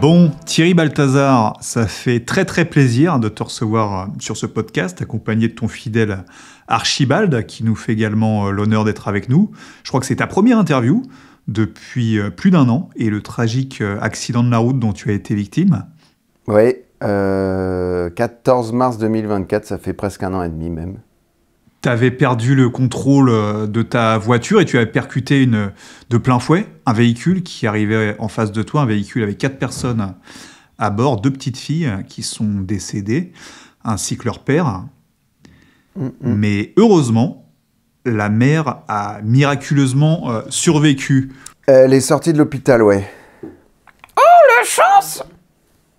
Bon, Thierry Balthazar, ça fait très très plaisir de te recevoir sur ce podcast, accompagné de ton fidèle Archibald, qui nous fait également l'honneur d'être avec nous. Je crois que c'est ta première interview depuis plus d'1 an, et le tragique accident de la route dont tu as été victime. Oui, 14 mars 2024, ça fait presque 1 an et demi même. Tu avais perdu le contrôle de ta voiture et tu avais percuté de plein fouet un véhicule qui arrivait en face de toi, un véhicule avec 4 personnes à bord, 2 petites filles qui sont décédées, ainsi que leur père. Mais heureusement, la mère a miraculeusement survécu. Elle est sortie de l'hôpital, ouais. Oh, la chance!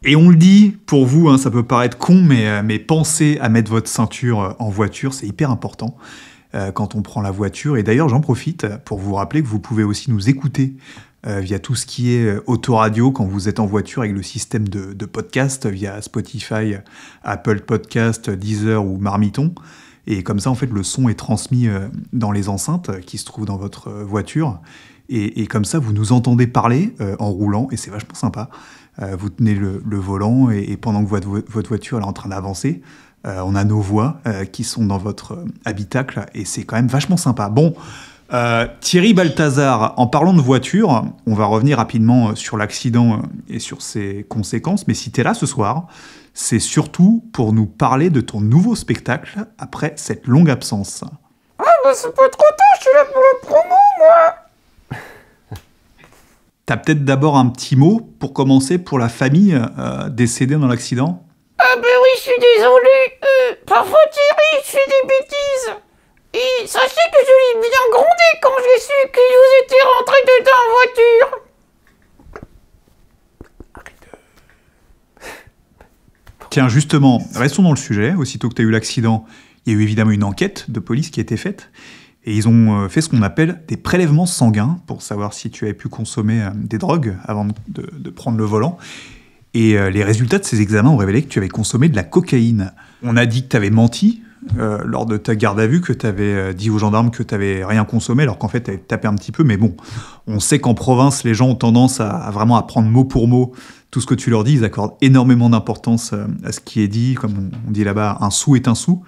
Et on le dit, pour vous, hein, ça peut paraître con, mais pensez à mettre votre ceinture en voiture, c'est hyper important quand on prend la voiture. Et d'ailleurs, j'en profite pour vous rappeler que vous pouvez aussi nous écouter via tout ce qui est autoradio quand vous êtes en voiture avec le système de podcast via Spotify, Apple Podcast, Deezer ou Marmiton. Et comme ça, en fait, le son est transmis dans les enceintes qui se trouvent dans votre voiture. Et comme ça, vous nous entendez parler en roulant, et c'est vachement sympa. Vous tenez le volant, et pendant que votre voiture elle est en train d'avancer, on a nos voix qui sont dans votre habitacle, et c'est quand même vachement sympa. Bon, Thierry Balthazar, en parlant de voiture, on va revenir rapidement sur l'accident et sur ses conséquences, mais si tu es là ce soir, c'est surtout pour nous parler de ton nouveau spectacle après cette longue absence. Ah bah c'est pas trop tard, je suis là pour la promo, moi. T'as peut-être d'abord un petit mot pour commencer pour la famille décédée dans l'accident? Ah bah oui, je suis désolé. Parfois Thierry, je fais des bêtises. Et sachez que je l'ai bien grondé quand j'ai su que vous étiez rentré dedans en voiture. Tiens, justement, restons dans le sujet. Aussitôt que tu as eu l'accident, il y a eu évidemment une enquête de police qui a été faite. Et ils ont fait ce qu'on appelle des prélèvements sanguins pour savoir si tu avais pu consommer des drogues avant de prendre le volant. Et les résultats de ces examens ont révélé que tu avais consommé de la cocaïne. On a dit que tu avais menti lors de ta garde à vue, que tu avais dit aux gendarmes que tu n'avais rien consommé, alors qu'en fait, tu avais tapé un petit peu. Mais bon, on sait qu'en province, les gens ont tendance à vraiment à prendre mot pour mot tout ce que tu leur dis. Ils accordent énormément d'importance à ce qui est dit. Comme on dit là-bas, un sou est un sou.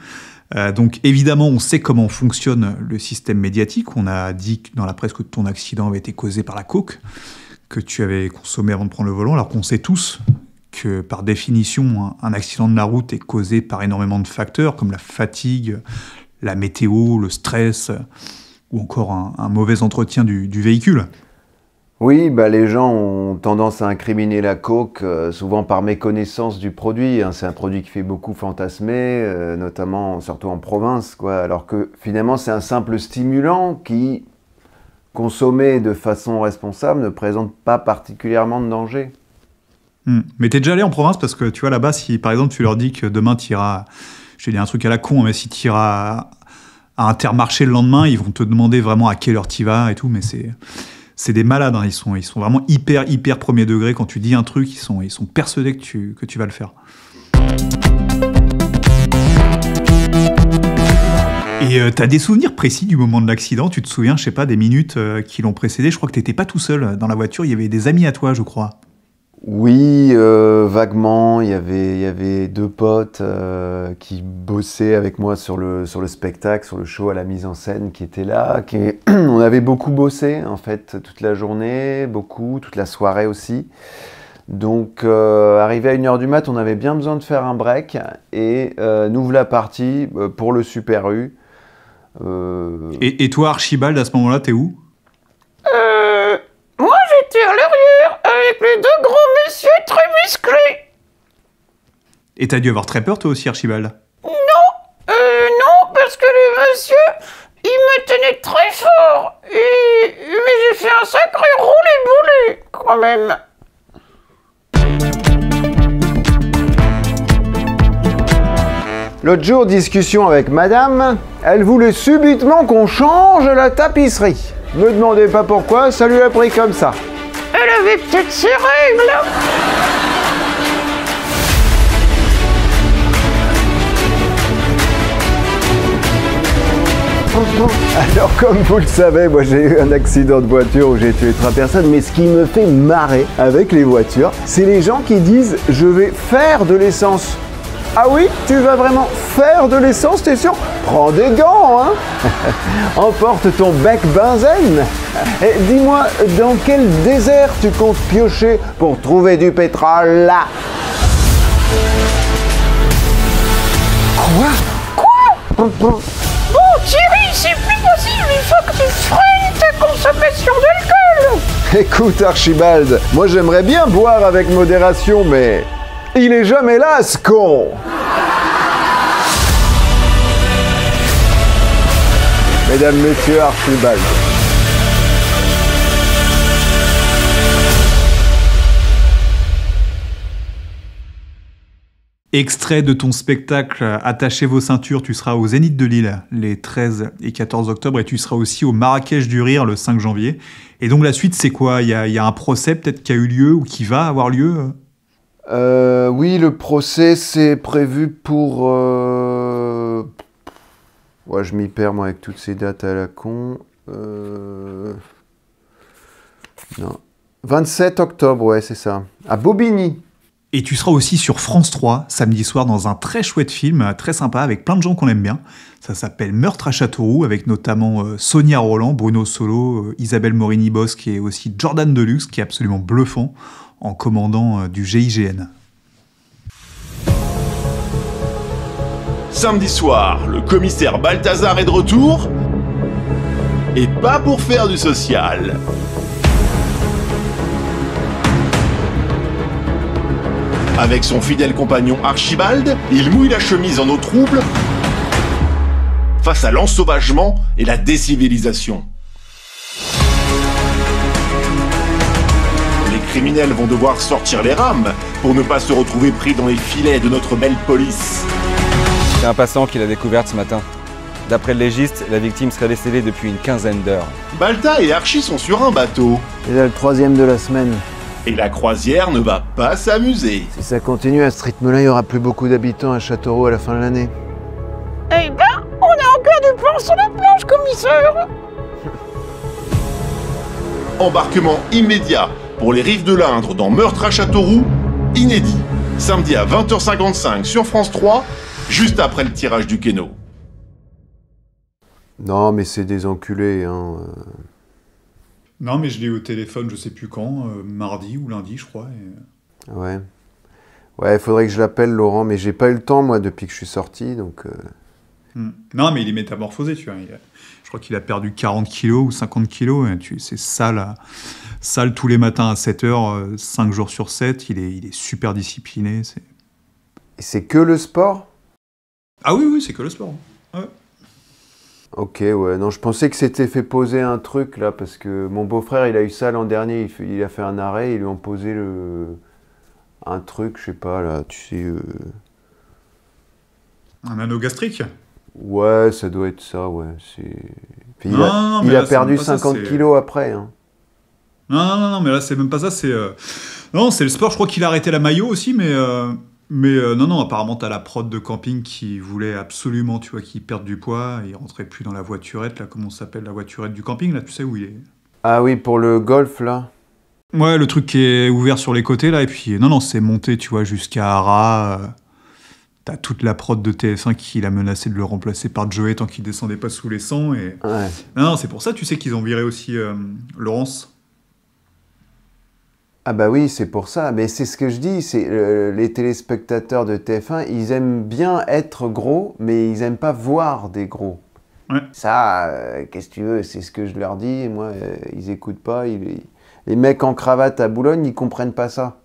Donc évidemment, on sait comment fonctionne le système médiatique. On a dit dans la presse que ton accident avait été causé par la coke, que tu avais consommé avant de prendre le volant, alors qu'on sait tous que par définition, un accident de la route est causé par énormément de facteurs, comme la fatigue, la météo, le stress, ou encore un mauvais entretien du véhicule. Oui, bah les gens ont tendance à incriminer la coke, souvent par méconnaissance du produit. Hein. C'est un produit qui fait beaucoup fantasmer, notamment, surtout en province, quoi. Alors que finalement, c'est un simple stimulant qui, consommé de façon responsable, ne présente pas particulièrement de danger. Mais t'es déjà allé en province parce que, tu vois, là-bas, si par exemple tu leur dis que demain tu iras, je vais dire un truc à la con, mais si tu iras à Intermarché le lendemain, ils vont te demander vraiment à quelle heure tu vas et tout, mais c'est des malades, hein. Ils sont vraiment hyper premier degré. Quand tu dis un truc, ils sont persuadés que tu vas le faire. Et t'as des souvenirs précis du moment de l'accident? Tu te souviens, je sais pas, des minutes qui l'ont précédé? Je crois que t'étais pas tout seul dans la voiture, il y avait des amis à toi, je crois. Oui, vaguement, il y avait 2 potes qui bossaient avec moi sur le spectacle, sur le show, à la mise en scène, qui étaient là. On avait beaucoup bossé, en fait, toute la journée, toute la soirée aussi. Donc, arrivé à 1h du mat, on avait bien besoin de faire un break. Et nous voilà partis pour le Super U. Et toi, Archibald, à ce moment-là, t'es où? Moi j'étais à l'arrière avec les 2 gros messieurs très musclés. Et t'as dû avoir très peur, toi aussi, Archibald? Non, parce que le monsieur, il me tenait très fort. Mais j'ai fait un sacré roulé-boulé, quand même. L'autre jour, discussion avec madame, elle voulait subitement qu'on change la tapisserie. Me demandez pas pourquoi, ça lui a pris comme ça. Elle avait peut-être ses règles. Oh, oh. Alors comme vous le savez, moi j'ai eu un accident de voiture où j'ai tué 3 personnes, mais ce qui me fait marrer avec les voitures, c'est les gens qui disent « je vais faire de l'essence ». Ah oui, tu vas vraiment faire de l'essence, t'es sûr? Prends des gants, hein. Emporte ton bec benzène. Et dis-moi, dans quel désert tu comptes piocher pour trouver du pétrole là? Quoi? Bon, Thierry, c'est plus possible, il faut que tu freines ta consommation d'alcool. Écoute Archibald, moi j'aimerais bien boire avec modération, mais il est jamais là, ce con. Mesdames, Messieurs, Archibald. Extrait de ton spectacle Attachez vos ceintures, tu seras au Zénith de Lille les 13 et 14 octobre et tu seras aussi au Marrakech du Rire le 5 janvier. Et donc la suite, c'est quoi? Il y a un procès peut-être qui a eu lieu ou qui va avoir lieu? Oui, le procès, c'est prévu pour... Ouais, je m'y perds, moi, avec toutes ces dates à la con. Non. 27 octobre, ouais, c'est ça. À Bobigny. Et tu seras aussi sur France 3 samedi soir dans un très chouette film, très sympa, avec plein de gens qu'on aime bien. Ça s'appelle Meurtre à Châteauroux, avec notamment Sonia Roland, Bruno Solo, Isabelle Morini-Bosque et aussi Jordan Deluxe, qui est absolument bluffant, en commandant du GIGN. Samedi soir, le commissaire Balthazar est de retour. Et pas pour faire du social. Avec son fidèle compagnon Archibald, il mouille la chemise en eau trouble face à l'ensauvagement et la décivilisation. Les criminels vont devoir sortir les rames pour ne pas se retrouver pris dans les filets de notre belle police. C'est un passant qui l'a découverte ce matin. D'après le légiste, la victime serait décédée depuis une quinzaine d'heures. Balta et Archie sont sur un bateau. C'est là le 3e de la semaine. Et la croisière ne va pas s'amuser. Si ça continue à ce rythme-là, il n'y aura plus beaucoup d'habitants à Châteauroux à la fin de l'année. Eh ben, on a encore du pain sur la planche, commissaire. Embarquement immédiat pour les rives de l'Indre dans Meurtre à Châteauroux, inédit. Samedi à 20h55 sur France 3, juste après le tirage du Keno. Non, mais c'est des enculés, hein. Non, mais je l'ai eu au téléphone, je sais plus quand, mardi ou lundi, je crois. Ouais. Ouais, il faudrait que je l'appelle, Laurent, mais j'ai pas eu le temps, moi, depuis que je suis sorti, donc... Non, mais il est métamorphosé, tu vois. Je crois qu'il a perdu 40 kilos ou 50 kilos. C'est sale, sale tous les matins à 7h, 5 jours sur 7. Il est super discipliné. Et c'est que le sport? Ah oui, c'est que le sport. Ouais. Ok, ouais. Non, je pensais que c'était fait poser un truc, là, parce que mon beau-frère, il a eu ça l'an dernier. Il a fait un arrêt, ils lui ont posé un truc, je sais pas, là, tu sais... Un anneau gastrique? Ouais, ça doit être ça, ouais. Puis Non, il mais a là, perdu c'est même pas 50 ça, kilos après, hein. Non, mais là, c'est même pas ça. Non, c'est le sport. Je crois qu'il a arrêté la maillot aussi, mais non, apparemment, t'as la prod de camping qui voulait absolument, tu vois, qu'il perde du poids. Il rentrait plus dans la voiturette, là, comment ça s'appelle, la voiturette du camping, là, tu sais où il est. Ah oui, pour le golf, là. Ouais, le truc qui est ouvert sur les côtés, là, et puis, non, c'est monté, tu vois, jusqu'à Arras. T'as toute la prod de TF1 qui l'a menacé de le remplacer par Joey tant qu'il descendait pas sous les 100. Et... Ouais. Non, c'est pour ça, tu sais, qu'ils ont viré aussi Laurence. Ah bah oui, c'est pour ça. Mais c'est ce que je dis, c'est les téléspectateurs de TF1, ils aiment bien être gros, mais ils aiment pas voir des gros. Ouais. Ça, qu'est-ce que tu veux, c'est ce que je leur dis. Moi, ils écoutent pas. Les mecs en cravate à Boulogne, ils comprennent pas ça.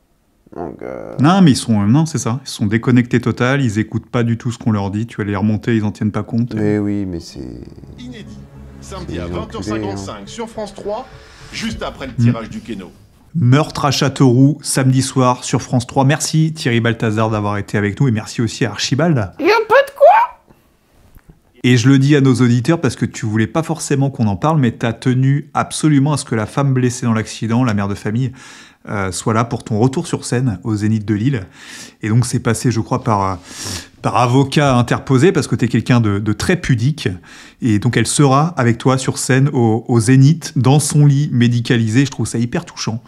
Donc, Non, mais non, c'est ça. Ils sont déconnectés total, ils écoutent pas du tout ce qu'on leur dit. Tu vas les remonter, ils en tiennent pas compte. Mais oui, mais c'est... Inédit. Samedi à enculés, 20h55 sur France 3, juste après le tirage du Keno. Meurtre à Châteauroux, samedi soir sur France 3. Merci Thierry Balthazar d'avoir été avec nous et merci aussi à Archibald. Y a pas de quoi. Et je le dis à nos auditeurs parce que tu voulais pas forcément qu'on en parle, mais t'as tenu absolument à ce que la femme blessée dans l'accident, la mère de famille, soit là pour ton retour sur scène au Zénith de Lille. Et donc c'est passé, je crois, par avocat interposé, parce que tu es quelqu'un de très pudique. Et donc elle sera avec toi sur scène au Zénith, dans son lit médicalisé. Je trouve ça hyper touchant.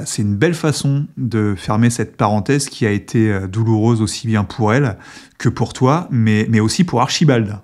C'est une belle façon de fermer cette parenthèse qui a été douloureuse aussi bien pour elle que pour toi, mais aussi pour Archibald.